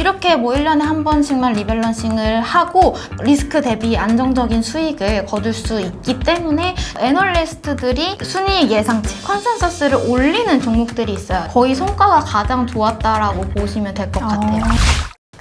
이렇게 뭐 1년에 한 번씩만 리밸런싱을 하고 리스크 대비 안정적인 수익을 거둘 수 있기 때문에 애널리스트들이 순이익 예상치, 컨센서스를 올리는 종목들이 있어요. 거의 성과가 가장 좋았다라고 보시면 될 것 같아요.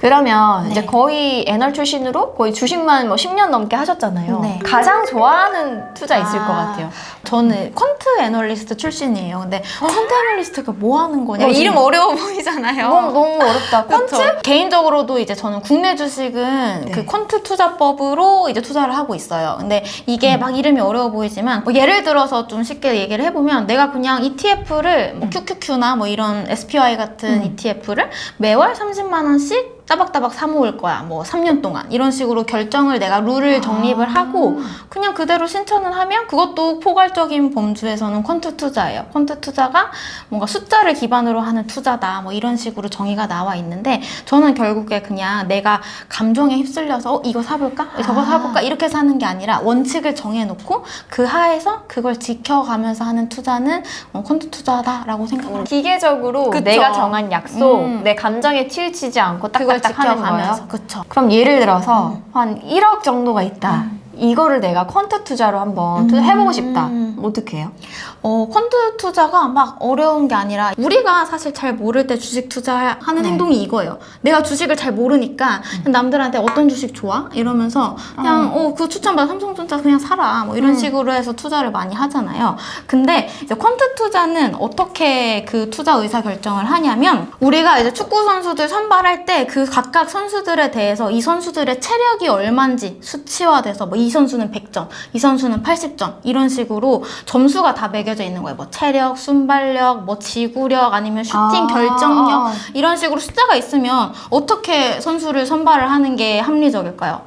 그러면 네. 이제 거의 애널 출신으로 거의 주식만 뭐 10년 넘게 하셨잖아요. 네. 가장 좋아하는 투자 있을 것 같아요. 저는 퀀트 애널리스트 출신이에요. 근데 퀀트 애널리스트가 뭐 하는 거냐? 맞아. 이름 어려워 보이잖아요. 너무 어렵다. 그쵸? 퀀트? 개인적으로도 이제 저는 국내 주식은 네. 그 퀀트 투자법으로 이제 투자를 하고 있어요. 근데 이게 막 이름이 어려워 보이지만 뭐 예를 들어서 좀 쉽게 얘기를 해보면 내가 그냥 ETF를 뭐 QQQ나 뭐 이런 SPY 같은 ETF를 매월 30만 원씩 따박따박 사 모을 거야. 뭐 3년 동안. 이런 식으로 결정을 내가 룰을 정립을 하고 그냥 그대로 신청을 하면 그것도 포괄적인 범주에서는 퀀트 투자예요. 퀀트 투자가 뭔가 숫자를 기반으로 하는 투자다. 뭐 이런 식으로 정의가 나와 있는데 저는 결국에 그냥 내가 감정에 휩쓸려서 이거 사볼까? 저거 사볼까? 이렇게 사는 게 아니라 원칙을 정해놓고 그 하에서 그걸 지켜가면서 하는 투자는 퀀트 투자다라고 생각합니다. 기계적으로 그쵸. 내가 정한 약속, 음. 내 감정에 치우치지 않고 그걸 딱딱딱 하는 거예요. 지켜가면서. 그쵸. 그럼 예를 들어서 한 1억 정도가 있다. 이거를 내가 퀀트 투자로 한번 해보고 싶다. 어떻게 해요? 펀드 투자가 막 어려운 게 아니라 우리가 사실 잘 모를 때 주식 투자하는 네. 행동이 이거예요. 내가 주식을 잘 모르니까 그냥 남들한테 어떤 주식 좋아? 이러면서 그냥 그 추천받아 삼성전자 그냥 사라 뭐 이런 식으로 해서 투자를 많이 하잖아요. 근데 이제 펀드 투자는 어떻게 그 투자 의사 결정을 하냐면 우리가 이제 축구 선수들 선발할 때 그 각각 선수들에 대해서 이 선수들의 체력이 얼마인지 수치화돼서 뭐 이 선수는 100점, 이 선수는 80점 이런 식으로 점수가 다 매겨져 있는 거예요. 뭐 체력, 순발력, 뭐 지구력 아니면 슈팅 결정력 이런 식으로 숫자가 있으면 어떻게 선수를 선발을 하는 게 합리적일까요?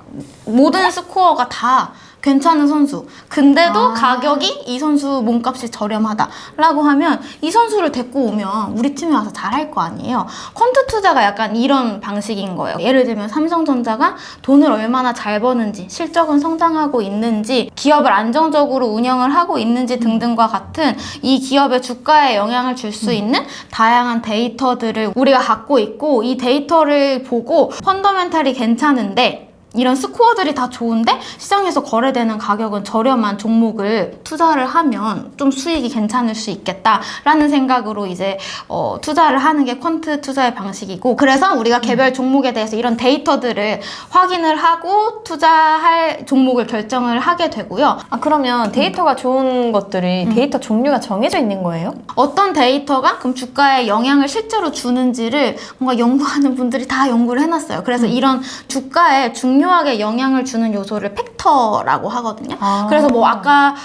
모든 스코어가 다 괜찮은 선수. 근데도 가격이 이 선수 몸값이 저렴하다라고 하면 이 선수를 데리고 오면 우리 팀에 와서 잘할 거 아니에요. 퀀트 투자가 약간 이런 방식인 거예요. 예를 들면 삼성전자가 돈을 얼마나 잘 버는지, 실적은 성장하고 있는지, 기업을 안정적으로 운영을 하고 있는지 등등과 같은 이 기업의 주가에 영향을 줄 수 있는 다양한 데이터들을 우리가 갖고 있고 이 데이터를 보고 펀더멘탈이 괜찮은데 이런 스코어들이 다 좋은데 시장에서 거래되는 가격은 저렴한 종목을 투자를 하면 좀 수익이 괜찮을 수 있겠다라는 생각으로 이제 투자를 하는 게 퀀트 투자의 방식이고 그래서 우리가 개별 종목에 대해서 이런 데이터들을 확인을 하고 투자할 종목을 결정을 하게 되고요. 그러면 데이터가 좋은 것들이 데이터 종류가 정해져 있는 거예요? 어떤 데이터가 그럼 주가에 영향을 실제로 주는지를 뭔가 연구하는 분들이 다 연구를 해놨어요. 그래서 이런 주가에 중요하게 영향을 주는 요소를 팩터라고 하거든요. 그래서 뭐 아까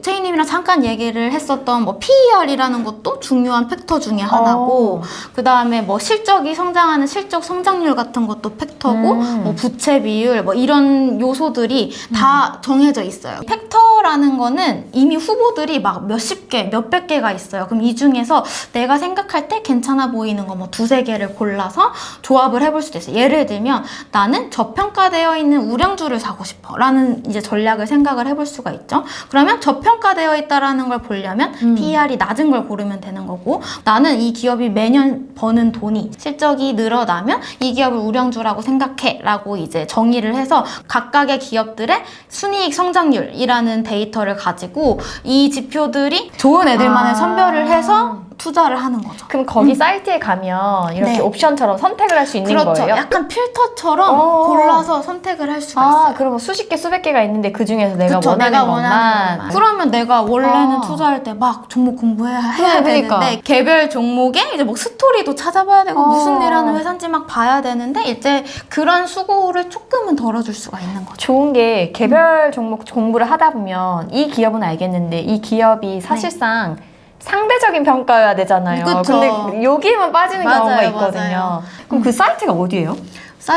채희님이랑 잠깐 얘기를 했었던 뭐 PER이라는 것도 중요한 팩터 중에 하나고 그 다음에 뭐 실적이 성장하는 실적 성장률 같은 것도 팩터고 뭐 부채 비율 뭐 이런 요소들이 다 정해져 있어요. 팩터라는 거는 이미 후보들이 막 몇십 개, 몇백 개가 있어요. 그럼 이 중에서 내가 생각할 때 괜찮아 보이는 거 뭐 두세 개를 골라서 조합을 해볼 수도 있어요. 예를 들면 나는 저평가되어 있는 우량주를 사고 싶어 라는 이제 전략을 생각을 해볼 수가 있죠. 그러면 저평가되어 있다라는 걸 보려면 PER이 낮은 걸 고르면 되는 거고 나는 이 기업이 매년 버는 돈이 실적이 늘어나면 이 기업을 우량주라고 생각해 라고 이제 정의를 해서 각각의 기업들의 순이익 성장률이라는 데이터를 가지고 이 지표들이 좋은 애들만을 선별을 해서 투자를 하는 거죠. 그럼 거기 사이트에 가면 이렇게 네. 옵션처럼 선택을 할 수 있는 그렇죠. 거예요? 약간 필터처럼 골라서 선택을 할 수가 있어요. 그럼 수십 개, 수백 개가 있는데 그 중에서 내가 그쵸, 원하는 내가 것만. 것만. 그러면 내가 원래는 투자할 때 막 종목 공부해야 그러니까. 되는데 개별 종목에 이제 뭐 스토리도 찾아봐야 되고 무슨 일 하는 회사인지 막 봐야 되는데 이제 그런 수고를 조금은 덜어줄 수가 있는 거죠. 좋은 게 개별 종목 공부를 하다 보면 이 기업은 알겠는데 이 기업이 사실상 상대적인 평가여야 되잖아요. 그쵸. 근데 여기에만 빠지는 맞아요, 경우가 있거든요. 맞아요. 그럼 그 사이트가 어디예요?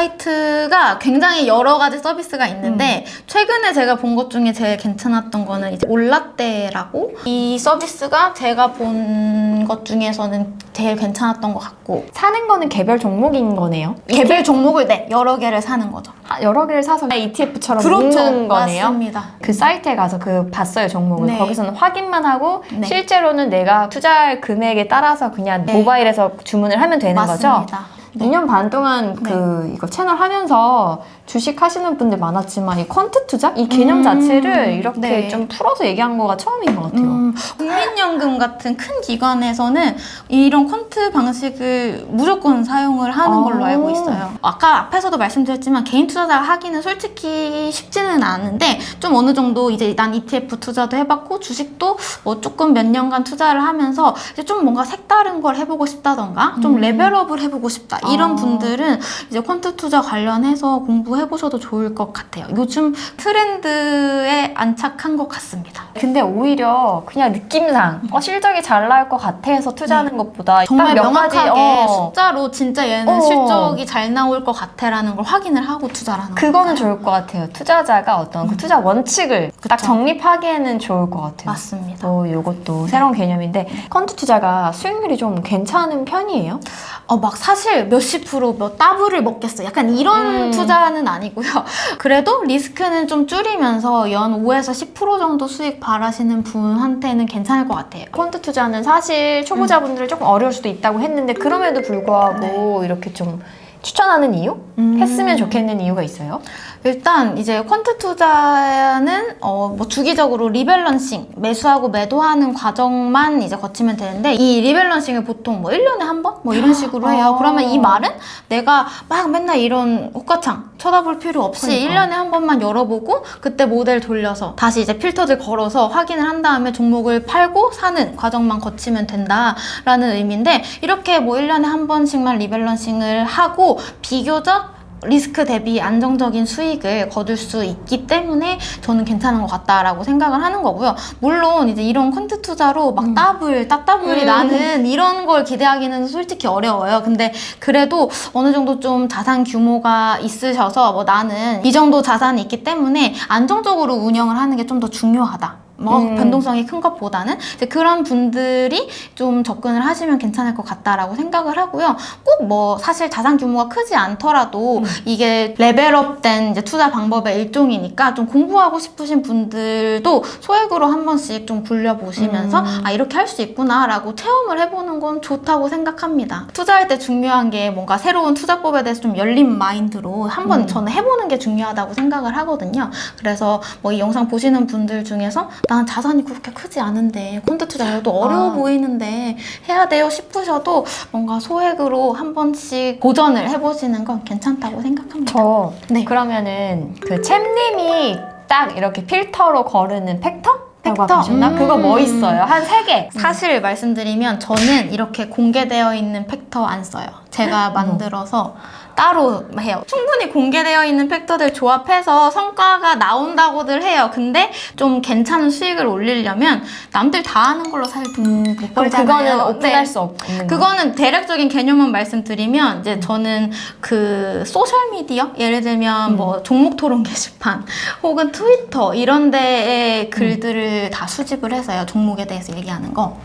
사이트가 굉장히 여러 가지 서비스가 있는데 최근에 제가 본 것 중에 제일 괜찮았던 거는 이제 올라떼라고 이 서비스가 제가 본 것 중에서는 제일 괜찮았던 것 같고 사는 거는 개별 종목인 거네요. 개별 종목을 여러 개를 사는 거죠. 여러 개를 사서 ETF처럼 그렇죠. 모으는 거네요. 맞습니다. 그 사이트에 가서 봤어요, 종목을. 네. 거기서는 확인만 하고 네. 실제로는 내가 투자할 금액에 따라서 그냥 네. 모바일에서 주문을 하면 되는 거죠? 맞습니다. 네. 2년 반 동안 이거 채널 하면서 주식 하시는 분들 많았지만 이 퀀트 투자? 이 개념 자체를 이렇게 네. 좀 풀어서 얘기한 거가 처음인 것 같아요. 국민연금 같은 큰 기관에서는 이런 퀀트 방식을 무조건 사용을 하는 걸로 알고 있어요. 아까 앞에서도 말씀드렸지만 개인 투자자 하기는 솔직히 쉽지는 않은데 좀 어느 정도 이제 난 ETF 투자도 해봤고 주식도 뭐 조금 몇 년간 투자를 하면서 이제 좀 뭔가 색다른 걸 해보고 싶다던가 좀 레벨업을 해보고 싶다 이런 분들은 이제 퀀트 투자 관련해서 공부해보셔도 좋을 것 같아요. 요즘 트렌드에 안착한 것 같습니다. 근데 오히려 그냥 느낌상 실적이 잘 나올 것 같아 해서 투자하는 것보다 정말 딱 몇 가지, 명확하게 숫자로 진짜 얘는 어. 실적이 잘 나올 것 같아라는 걸 확인을 하고 투자를 하는 거예요. 그거는 좋을 것 같아요. 투자자가 어떤 그 투자 원칙을 딱 그쵸. 정립하기에는 좋을 것 같아요. 맞습니다. 요것도 새로운 개념인데 펀드 투자가 수익률이 좀 괜찮은 편이에요? 막 사실 몇십 프로 몇 더블을 먹겠어. 약간 이런 투자는 아니고요. 그래도 리스크는 좀 줄이면서 연 5에서 10% 정도 수익 바라시는 분한테는 괜찮을 것 같아요. 펀드 투자는 사실 초보자분들은 조금 어려울 수도 있다고 했는데 그럼에도 불구하고 이렇게 좀 추천하는 이유? 했으면 좋겠는 이유가 있어요? 일단 이제 퀀트 투자는 뭐 주기적으로 리밸런싱 매수하고 매도하는 과정만 이제 거치면 되는데 이 리밸런싱을 보통 뭐 1년에 한 번? 뭐 이런 식으로 해요. 그러면 이 말은 내가 막 맨날 이런 호가창 쳐다볼 필요 없이 그러니까. 1년에 한 번만 열어보고 그때 모델 돌려서 다시 이제 필터들 걸어서 확인을 한 다음에 종목을 팔고 사는 과정만 거치면 된다라는 의미인데 이렇게 뭐 1년에 한 번씩만 리밸런싱을 하고 비교적 리스크 대비 안정적인 수익을 거둘 수 있기 때문에 저는 괜찮은 것 같다라고 생각을 하는 거고요. 물론 이제 이런 퀀트 투자로 막 따블이 나는 이런 걸 기대하기는 솔직히 어려워요. 근데 그래도 어느 정도 좀 자산 규모가 있으셔서 뭐 나는 이 정도 자산이 있기 때문에 안정적으로 운영을 하는 게 좀 더 중요하다. 변동성이 큰 것보다는 이제 그런 분들이 좀 접근을 하시면 괜찮을 것 같다라고 생각을 하고요. 꼭 뭐 사실 자산 규모가 크지 않더라도 이게 레벨업된 이제 투자 방법의 일종이니까 좀 공부하고 싶으신 분들도 소액으로 한 번씩 좀 굴려보시면서 아 이렇게 할 수 있구나라고 체험을 해보는 건 좋다고 생각합니다. 투자할 때 중요한 게 뭔가 새로운 투자법에 대해서 좀 열린 마인드로 한번 저는 해보는 게 중요하다고 생각을 하거든요. 그래서 뭐 이 영상 보시는 분들 중에서 난 자산이 그렇게 크지 않은데 콘트 투자해도 어려워 보이는데 해야 돼요 싶으셔도 뭔가 소액으로 한 번씩 도전을 해보시는 건 괜찮다고 생각합니다. 네. 그러면은 그 챔님이 딱 이렇게 필터로 거르는 팩터? 팩터? 그거 뭐 있어요? 한 3개. 사실 말씀드리면 저는 이렇게 공개되어 있는 팩터 안 써요. 제가 만들어서 따로 해요. 충분히 공개되어 있는 팩터들 조합해서 성과가 나온다고들 해요. 근데 좀 괜찮은 수익을 올리려면 남들 다 하는 걸로 사실 못 그럼 벌잖아요. 그거는 오픈할 네. 수 없는 거예요? 그거는 대략적인 개념만 말씀드리면 이제 저는 그 소셜미디어 예를 들면 뭐 종목 토론 게시판 혹은 트위터 이런 데에 글들을 다 수집을 해서요. 종목에 대해서 얘기하는 거.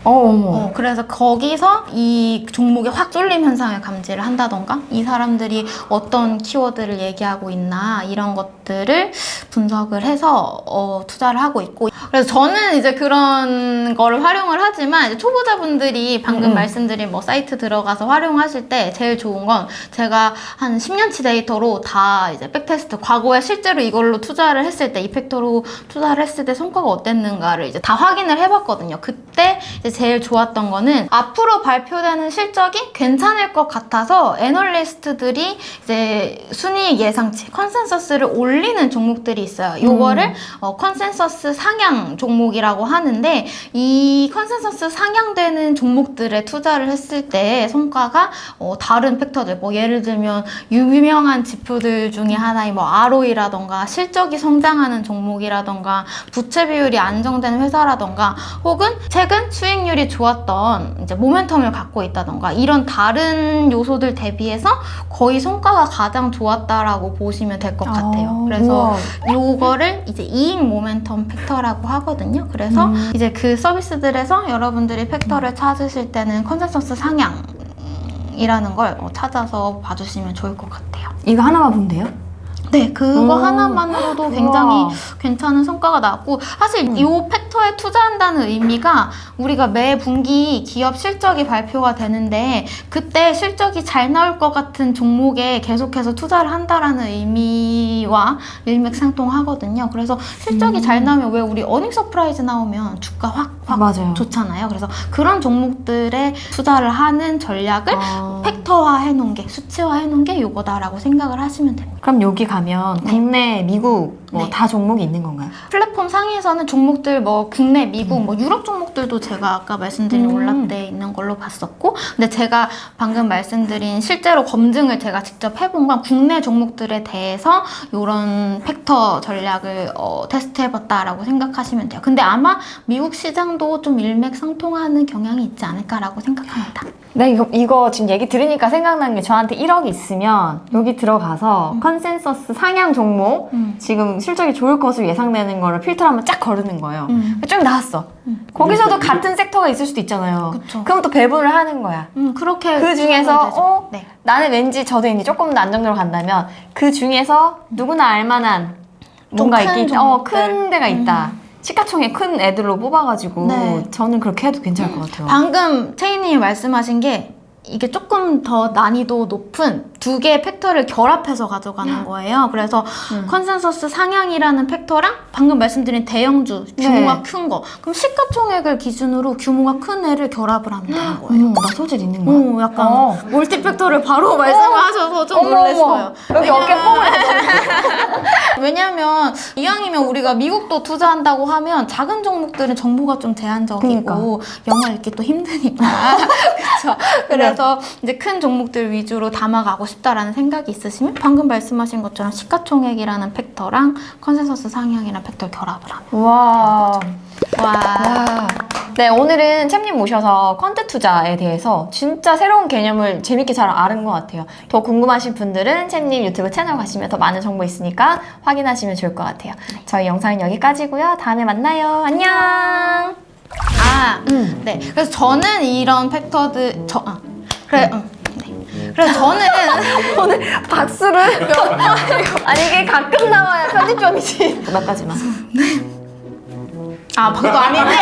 그래서 거기서 이 종목에 확 쏠림 현상을 감지를 한다던가 이 사람들이 어떤 키워드를 얘기하고 있나 이런 것들을 분석을 해서 투자를 하고 있고 그래서 저는 이제 그런 거를 활용을 하지만 이제 초보자분들이 방금 말씀드린 뭐 사이트 들어가서 활용하실 때 제일 좋은 건 제가 한 10년치 데이터로 다 이제 백테스트 과거에 실제로 이걸로 투자를 했을 때 이 팩터로 투자를 했을 때 성과가 어땠는가를 이제 다 확인을 해봤거든요. 그때 이제 제일 좋았던 거는 앞으로 발표되는 실적이 괜찮을 것 같아서 애널리스트들이 이제 순이익 예상치 컨센서스를 올리는 종목들이 있어요. 요거를 컨센서스 상향 종목이라고 하는데 이 컨센서스 상향되는 종목들에 투자를 했을 때 성과가 다른 팩터들 뭐 예를 들면 유명한 지표들 중에 하나인 뭐 ROE라던가 실적이 성장하는 종목이라던가 부채 비율이 안정된 회사라던가 혹은 최근 수익률이 좋았던 이제 모멘텀을 갖고 있다던가 이런 다른 요소들 대비해서 거의 성과가 가장 좋았다라고 보시면 될 것 같아요. 그래서 요거를 이제 이익 모멘텀 팩터라고 하거든요. 그래서 이제 그 서비스들에서 여러분들이 팩터를 찾으실 때는 컨센서스 상향이라는 걸 찾아서 봐주시면 좋을 것 같아요. 이거 하나만 보면 돼요? 네, 그거 하나만으로도 굉장히 우와. 괜찮은 성과가 나왔고 사실 이 팩터에 투자한다는 의미가 우리가 매 분기 기업 실적이 발표가 되는데 그때 실적이 잘 나올 것 같은 종목에 계속해서 투자를 한다라는 의미와 일맥상통하거든요. 그래서 실적이 잘 나오면 왜 우리 어닝 서프라이즈 나오면 주가 확 맞아요. 좋잖아요. 그래서 그런 종목들에 투자를 하는 전략을 팩터화 해놓은 게 수치화 해놓은 게 요거다라고 생각을 하시면 됩니다. 그럼 여기 가면 국내, 미국 뭐 네. 다 종목이 있는 건가요? 플랫폼 상위에서는 종목들 뭐 국내, 미국, 뭐 유럽 종목들도 제가 아까 말씀드린 올라때 있는 걸로 봤었고, 근데 제가 방금 말씀드린 실제로 검증을 제가 직접 해본 건 국내 종목들에 대해서 이런 팩터 전략을 테스트해봤다라고 생각하시면 돼요. 근데 아마 미국 시장도 좀 일맥상통하는 경향이 있지 않을까라고 생각합니다. 네, 이거 지금 얘기 들으니까 생각나는 게 저한테 1억이 있으면 여기 들어가서 컨센서스 상향 종목 지금 실적이 좋을 것으로 예상되는 거를 필터를 한번 쫙 거르는 거예요. 쭉 나왔어. 거기서도 같은 섹터가 있을 수도 있잖아요. 그쵸. 그럼 또 배분을 하는 거야. 그렇게 그 중에서 네. 나는 왠지 저도 이제 조금 더 안정적으로 간다면 그 중에서 누구나 알만한 뭔가 큰 있긴 종목들. 큰 데가 있다. 시가총액 큰 애들로 뽑아가지고 네. 저는 그렇게 해도 괜찮을 것 같아요. 방금 채희님이 말씀하신 게 이게 조금 더 난이도 높은 두 개의 팩터를 결합해서 가져가는 거예요. 그래서 컨센서스 상향이라는 팩터랑 방금 말씀드린 대형주, 규모가 네. 큰 거. 그럼 시가총액을 기준으로 규모가 큰 애를 결합을 하면 되는 거예요. 나 소질 있는 거야. 약간 멀티팩터를 바로 말씀하셔서 좀 어머, 놀랐어요. 어머. 여기 어깨 뽕을 왜냐면 이왕이면 우리가 미국도 투자한다고 하면 작은 종목들은 정보가 좀 제한적이고 그러니까. 영어 읽기 또 힘드니까 그렇죠. 그래서 이제 큰 종목들 위주로 담아가고 싶다라는 생각이 있으시면 방금 말씀하신 것처럼 시가총액이라는 팩터랑 컨센서스 상향이라는 팩터를 결합을 하면 와. 와. 네, 오늘은 챔님 모셔서 퀀트 투자에 대해서 진짜 새로운 개념을 재밌게 잘 아는 것 같아요. 더 궁금하신 분들은 챔님 유튜브 채널 가시면 더 많은 정보 있으니까 확인하시면 좋을 것 같아요. 저희 영상은 여기까지고요. 다음에 만나요. 안녕. 네. 그래서 저는 이런 팩터들 그래. 네. 그래서 저는 오늘 박수를 아니 이게 가끔 나와야 편집점이지. 몇 가지만. 그것도 아닌데.